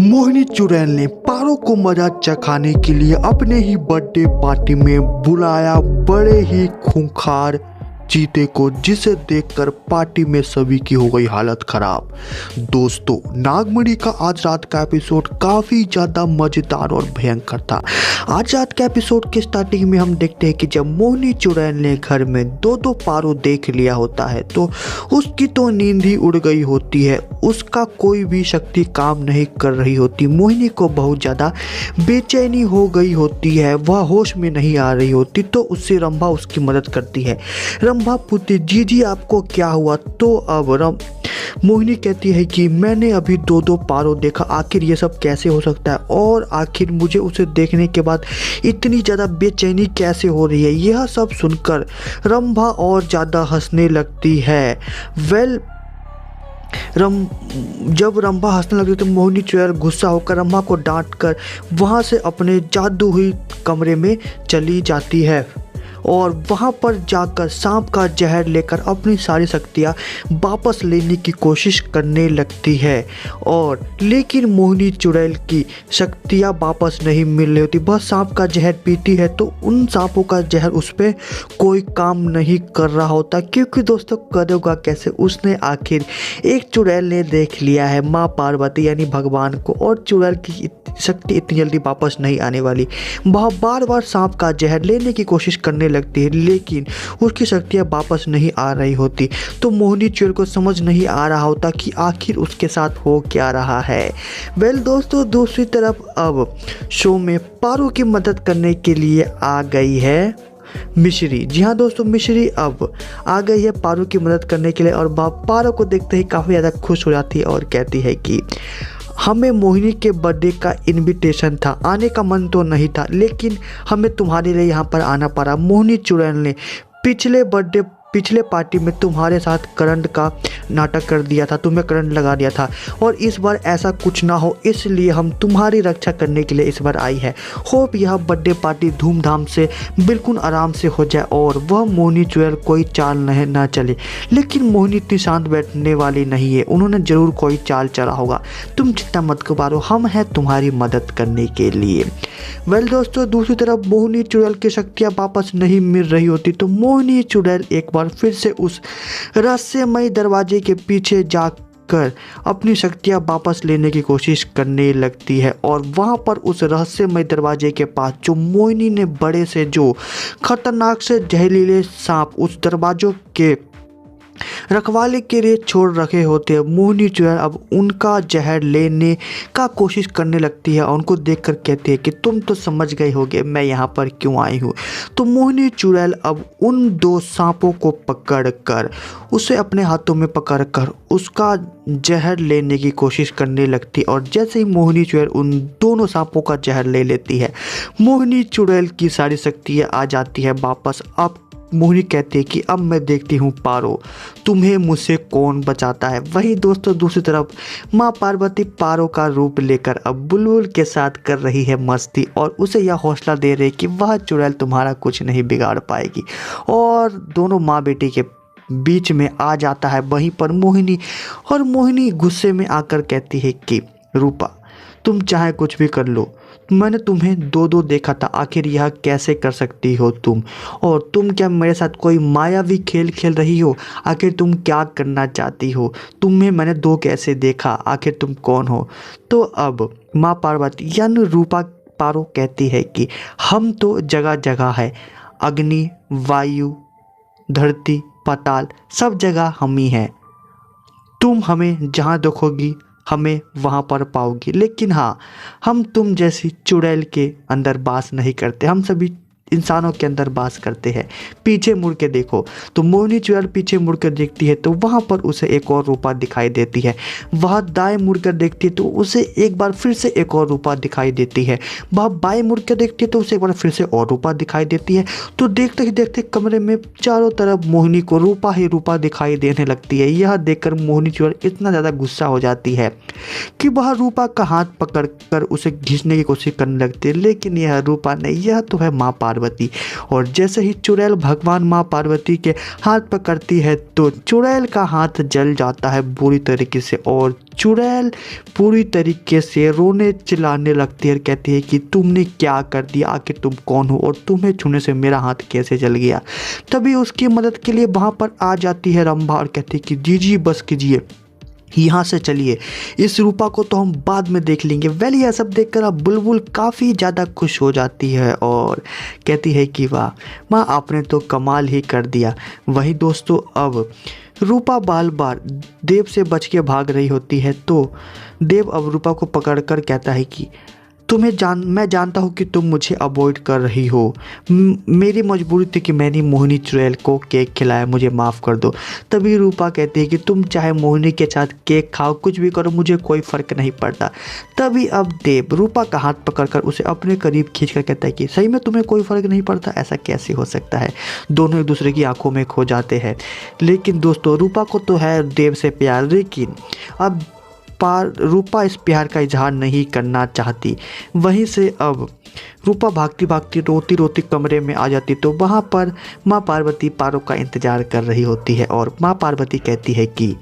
मोहिनी चुड़ैल ने पारो को मजा चखाने के लिए अपने ही बर्थडे पार्टी में बुलाया बड़े ही खूंखार चीते को, जिसे देखकर पार्टी में सभी की हो गई हालत खराब। दोस्तों, नागमणि का आज रात का एपिसोड काफ़ी ज़्यादा मज़ेदार और भयंकर था। आज रात के एपिसोड की स्टार्टिंग में हम देखते हैं कि जब मोहिनी चुड़ैल ने घर में दो दो पारो देख लिया होता है तो उसकी तो नींद ही उड़ गई होती है। उसका कोई भी शक्ति काम नहीं कर रही होती। मोहिनी को बहुत ज़्यादा बेचैनी हो गई होती है, वह होश में नहीं आ रही होती। तो उससे रंभा उसकी मदद करती है। रंभा पूछती, जी आपको क्या हुआ? तो अब मोहिनी कहती है कि मैंने अभी दो दो पारो देखा, आखिर ये सब कैसे हो सकता है और आखिर मुझे उसे देखने के बाद इतनी ज़्यादा बेचैनी कैसे हो रही है। यह सब सुनकर रंभा और ज़्यादा हंसने लगती है। जब रंभा हंसने लगती तो मोहिनी चुड़ैल गुस्सा होकर रंभा को डांट कर वहाँ से अपने जादू हुई कमरे में चली जाती है और वहाँ पर जाकर सांप का जहर लेकर अपनी सारी शक्तियाँ वापस लेने की कोशिश करने लगती है। और लेकिन मोहिनी चुड़ैल की शक्तियाँ वापस नहीं मिल रही होती। वह सांप का जहर पीती है तो उन सांपों का जहर उस पर कोई काम नहीं कर रहा होता, क्योंकि दोस्तों करेगा कैसे? उसने आखिर एक चुड़ैल ने देख लिया है माँ पार्वती यानी भगवान को, और चुड़ैल की शक्ति इतनी जल्दी वापस नहीं आने वाली। वह बार बार सांप का जहर लेने की कोशिश करने लगती है, लेकिन उसकी शक्तियाँ वापस नहीं आ रही होती। तो मोहिनी चुड़ैल को समझ नहीं आ रहा होता कि आखिर उसके साथ हो क्या रहा है। दोस्तों, दूसरी तरफ अब शो में पारो की मदद करने के लिए आ गई है मिश्री। जी हाँ दोस्तों, मिश्री अब आ गई है पारो की मदद करने के लिए और पारो को देखते ही काफ़ी ज़्यादा खुश हो जाती है और कहती है कि हमें मोहिनी के बर्थडे का इनविटेशन था, आने का मन तो नहीं था, लेकिन हमें तुम्हारे लिए यहाँ पर आना पड़ा। मोहिनी चुड़ैल ने पिछले पार्टी में तुम्हारे साथ करंट का नाटक कर दिया था, तुम्हें करंट लगा दिया था, और इस बार ऐसा कुछ ना हो इसलिए हम तुम्हारी रक्षा करने के लिए इस बार आई है। होप यह बर्थडे पार्टी धूमधाम से बिल्कुल आराम से हो जाए और वह मोहिनी चुड़ैल कोई चाल ना चले। लेकिन मोहिनी इतनी शांत बैठने वाली नहीं है, उन्होंने ज़रूर कोई चाल चला होगा। तुम चिंता मत करो, हम हैं तुम्हारी मदद करने के लिए। दोस्तों, दूसरी तरफ मोहिनी चुड़ैल की शक्तियाँ वापस नहीं मिल रही होती तो मोहिनी चुड़ैल एक बार फिर से उस रहस्यमय दरवाजे के पीछे जाकर अपनी शक्तियाँ वापस लेने की कोशिश करने लगती है। और वहाँ पर उस रहस्यमय दरवाजे के पास जो मोहिनी ने बड़े से जो खतरनाक से जहरीले सांप उस दरवाजों के रखवाले के लिए छोड़ रखे होते हैं, मोहिनी चुड़ैल अब उनका जहर लेने का कोशिश करने लगती है और उनको देखकर कहती है कि तुम तो समझ गए होगे मैं यहाँ पर क्यों आई हूँ। तो मोहिनी चुड़ैल अब उन दो सांपों को पकड़कर उसे अपने हाथों में पकड़कर उसका जहर लेने की कोशिश करने लगती और जैसे ही मोहिनी चुड़ैल उन दोनों सांपों का जहर ले लेती है, मोहिनी चुड़ैल की सारी शक्तियाँ आ जाती है वापस। अब मोहिनी कहती है कि अब मैं देखती हूँ पारो, तुम्हें मुझसे कौन बचाता है। वहीं दोस्तों, दूसरी तरफ माँ पार्वती पारो का रूप लेकर अब बुलबुल के साथ कर रही है मस्ती और उसे यह हौसला दे रही है कि वह चुड़ैल तुम्हारा कुछ नहीं बिगाड़ पाएगी। और दोनों माँ बेटी के बीच में आ जाता है वहीं पर मोहिनी, और मोहिनी गुस्से में आकर कहती है कि रूपा, तुम चाहे कुछ भी कर लो, मैंने तुम्हें दो दो देखा था, आखिर यह कैसे कर सकती हो तुम? और तुम क्या मेरे साथ कोई मायावी खेल खेल रही हो? आखिर तुम क्या करना चाहती हो? तुम्हें मैंने दो कैसे देखा? आखिर तुम कौन हो? तो अब माँ पार्वती यानी रूपा पारो कहती है कि हम तो जगह जगह है, अग्नि, वायु, धरती, पाताल, सब जगह हम ही हैं। तुम हमें जहाँ देखोगी हमें वहाँ पर पाओगी, लेकिन हाँ, हम तुम जैसी चुड़ैल के अंदर वास नहीं करते, हम सभी इंसानों के अंदर वास करते हैं। पीछे मुड़ के देखो। तो मोहिनी चुड़ैल पीछे मुड़ कर देखती है तो वहाँ पर उसे एक और रूपा दिखाई देती है। वह दाएं मुड़ कर देखती है तो उसे एक बार फिर से एक और रूपा दिखाई देती है। वह बाएं मुड़ कर देखती है तो उसे एक बार फिर से और रूपा दिखाई देती है। तो देखते ही देखते कमरे में चारों तरफ मोहिनी को रूपा ही रूपा दिखाई देने लगती है। यह देखकर मोहिनी चुड़ैल इतना ज़्यादा गुस्सा हो जाती है कि वह रूपा का हाथ पकड़ कर उसे खींचने की कोशिश करने लगती है, लेकिन यह रूपा नहीं, यह तो है माँ पार्वती। पार्वती। और जैसे ही चुड़ैल भगवान माँ पार्वती के हाथ पकड़ती है तो चुड़ैल का हाथ जल जाता है बुरी तरीके से, और चुड़ैल पूरी तरीके से रोने चिल्लाने लगती है और कहती है कि तुमने क्या कर दिया, आखिर तुम कौन हो और तुम्हें छूने से मेरा हाथ कैसे जल गया। तभी उसकी मदद के लिए वहाँ पर आ जाती है रंभा और कहती है कि जी बस कीजिए, यहाँ से चलिए, इस रूपा को तो हम बाद में देख लेंगे। वेल यह सब देखकर अब बुलबुल काफ़ी ज़्यादा खुश हो जाती है और कहती है कि वाह माँ, आपने तो कमाल ही कर दिया। वही दोस्तों अब रूपा बार बार देव से बच के भाग रही होती है तो देव अब रूपा को पकड़कर कहता है कि मैं जानता हूँ कि तुम मुझे अवॉइड कर रही हो, मेरी मजबूरी थी कि मैंने मोहिनी चुड़ैल को केक खिलाया, मुझे माफ़ कर दो। तभी रूपा कहती है कि तुम चाहे मोहिनी के साथ केक खाओ, कुछ भी करो, मुझे कोई फ़र्क नहीं पड़ता। तभी अब देव रूपा का हाथ पकड़कर उसे अपने करीब खींचकर कहता है कि सही में तुम्हें कोई फ़र्क नहीं पड़ता, ऐसा कैसे हो सकता है। दोनों एक दूसरे की आंखों में खो जाते हैं। लेकिन दोस्तों रूपा को तो है देव से प्यार, लेकिन अब रूपा इस प्यार का इजहार नहीं करना चाहती। वहीं से अब रूपा भागती भागती रोती रोती कमरे में आ जाती तो वहाँ पर माँ पार्वती पारो का इंतज़ार कर रही होती है और माँ पार्वती कहती है कि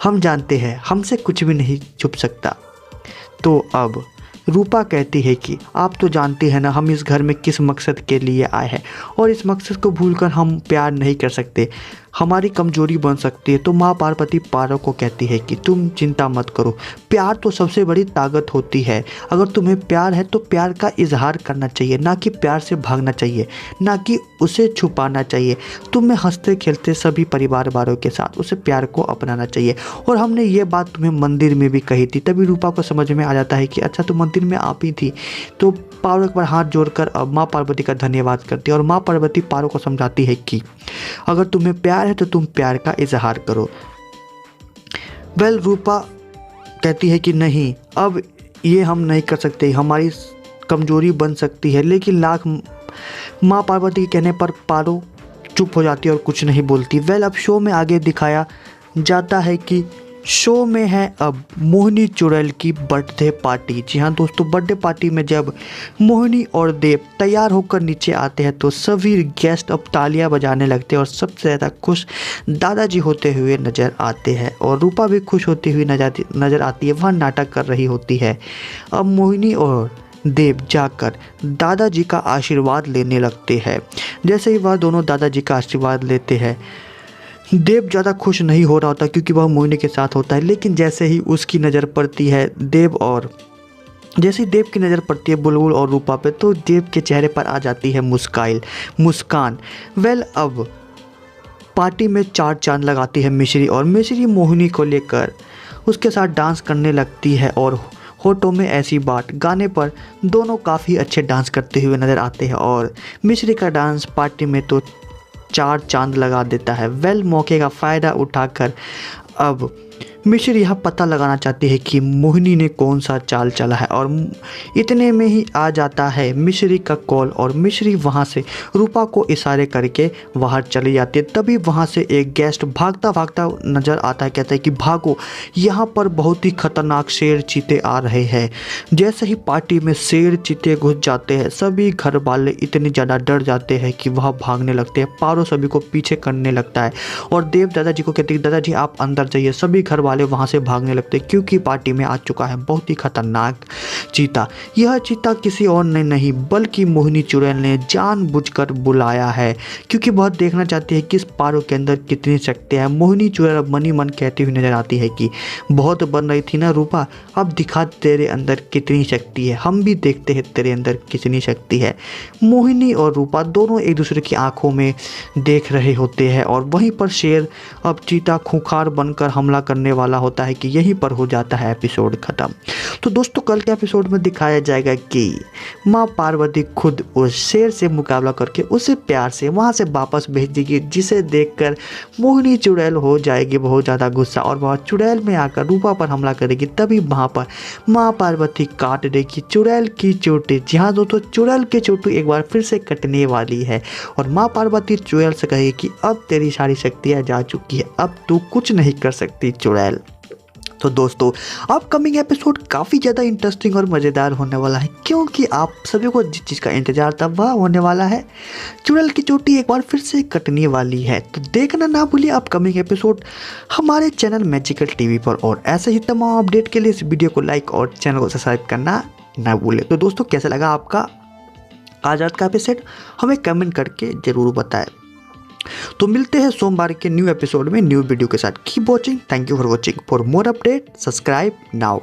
हम जानते हैं हमसे कुछ भी नहीं छुप सकता। तो अब रूपा कहती है कि आप तो जानते हैं ना हम इस घर में किस मकसद के लिए आए हैं और इस मकसद को भूलकर हम प्यार नहीं कर सकते, हमारी कमजोरी बन सकती है। तो माँ पार्वती पारो को कहती है कि तुम चिंता मत करो, प्यार तो सबसे बड़ी ताकत होती है। अगर तुम्हें प्यार है तो प्यार का इजहार करना चाहिए, ना कि प्यार से भागना चाहिए, ना कि उसे छुपाना चाहिए। तुम्हें हंसते खेलते सभी परिवार वालों के साथ उसे प्यार को अपनाना चाहिए। और हमने ये बात तुम्हें मंदिर में भी कही थी। तभी रूपा को समझ में आ जाता है कि अच्छा तुम मंदिर में आप ही थी। तो पारो एक बार हाथ जोड़कर अब माँ पार्वती का धन्यवाद करती है और माँ पार्वती पारो को समझाती है कि अगर तुम्हें प्यार है तो तुम प्यार का इजहार करो। वेल रूपा कहती है कि नहीं, अब ये हम नहीं कर सकते, हमारी कमजोरी बन सकती है। लेकिन माँ पार्वती के कहने पर पारो चुप हो जाती है और कुछ नहीं बोलती। वेल अब शो में आगे दिखाया जाता है कि शो में है अब मोहिनी चुड़ैल की बर्थडे पार्टी। जी हाँ दोस्तों, बर्थडे पार्टी में जब मोहिनी और देव तैयार होकर नीचे आते हैं तो सभी गेस्ट अब तालियां बजाने लगते हैं और सबसे ज़्यादा खुश दादाजी होते हुए नज़र आते हैं और रूपा भी खुश होती हुई नज़र आती है, वह नाटक कर रही होती है। अब मोहिनी और देव जाकर दादाजी का आशीर्वाद लेने लगते हैं। जैसे ही वह दोनों दादाजी का आशीर्वाद लेते हैं, देव ज़्यादा खुश नहीं हो रहा होता क्योंकि वह मोहिनी के साथ होता है। लेकिन जैसे ही उसकी नज़र पड़ती है जैसे ही देव की नज़र पड़ती है बुलबुल और रूपा पे, तो देव के चेहरे पर आ जाती है मुस्कान। वेल अब पार्टी में 4 चांद लगाती है मिश्री और मिश्री मोहिनी को लेकर उसके साथ डांस करने लगती है और होठों में ऐसी बात गाने पर दोनों काफ़ी अच्छे डांस करते हुए नज़र आते हैं और मिश्री का डांस पार्टी में तो 4 चांद लगा देता है। वेल मौके का फ़ायदा उठाकर अब मिश्री यह पता लगाना चाहती है कि मोहिनी ने कौन सा चाल चला है और इतने में ही आ जाता है मिश्री का कॉल और मिश्री वहां से रूपा को इशारे करके बाहर चली जाती है। तभी वहां से एक गेस्ट भागता भागता नज़र आता है, कहता है कि भागो, यहाँ पर बहुत ही खतरनाक शेर चीते आ रहे हैं। जैसे ही पार्टी में शेर चीते घुस जाते हैं सभी घर वाले इतने ज़्यादा डर जाते हैं कि वह भागने लगते हैं। पारो सभी को पीछे करने लगता है और देव दादाजी को कहते हैं दादाजी आप अंदर जाइए। सभी घर वाले वहां से भागने लगते क्योंकि पार्टी में आ चुका है बहुत ही खतरनाक चीता। यह चीता किसी और ने नहीं बल्कि मोहिनी चुड़ैल ने जानबूझकर बुलाया है क्योंकि वह देखना चाहती है कि इस पारो के अंदर कितनी शक्तियां है। मोहिनी चुड़ैल अब मनी मन कहती हुई नजर आती है कि बहुत बन रही थी ना रूपा, अब दिखा तेरे अंदर कितनी शक्ति है, हम भी देखते हैं तेरे अंदर कितनी शक्ति है। मोहिनी और रूपा दोनों एक दूसरे की आंखों में देख रहे होते हैं और वहीं पर शेर अब चीता खूंखार बनकर हमला करने वाला होता है कि यहीं पर हो जाता है एपिसोड खत्म। तो दोस्तों कल के एपिसोड में दिखाया जाएगा कि माँ पार्वती खुद उस शेर से मुकाबला करके उसे प्यार से वहां से वापस भेज देगी, जिसे देखकर मोहिनी चुड़ैल हो जाएगी बहुत ज़्यादा गुस्सा और वह चुड़ैल में आकर रूपा पर हमला करेगी। तभी वहाँ पर माँ पार्वती काट देगी चुड़ैल की चोटी। जी हाँ दोस्तों, चुड़ैल की चोटी एक बार फिर से कटने वाली है और माँ पार्वती चुड़ैल से कहेगी कि अब तेरी सारी शक्तियाँ जा चुकी है, अब तू कुछ नहीं कर सकती चुड़ैल। तो दोस्तों अपकमिंग एपिसोड काफ़ी ज़्यादा इंटरेस्टिंग और मज़ेदार होने वाला है, क्योंकि आप सभी को जिस चीज़ का इंतज़ार था वह होने वाला है। चुड़ैल की चोटी एक बार फिर से कटने वाली है, तो देखना ना भूलिए अपकमिंग एपिसोड हमारे चैनल मैजिकल टीवी पर। और ऐसे ही तमाम अपडेट के लिए इस वीडियो को लाइक और चैनल को सब्सक्राइब करना ना भूलें। तो दोस्तों कैसा लगा आपका आज रात का एपिसोड, हमें कमेंट करके ज़रूर बताएं। तो मिलते हैं सोमवार के न्यू एपिसोड में न्यू वीडियो के साथ। Keep watching, thank you for watching. For more update subscribe now.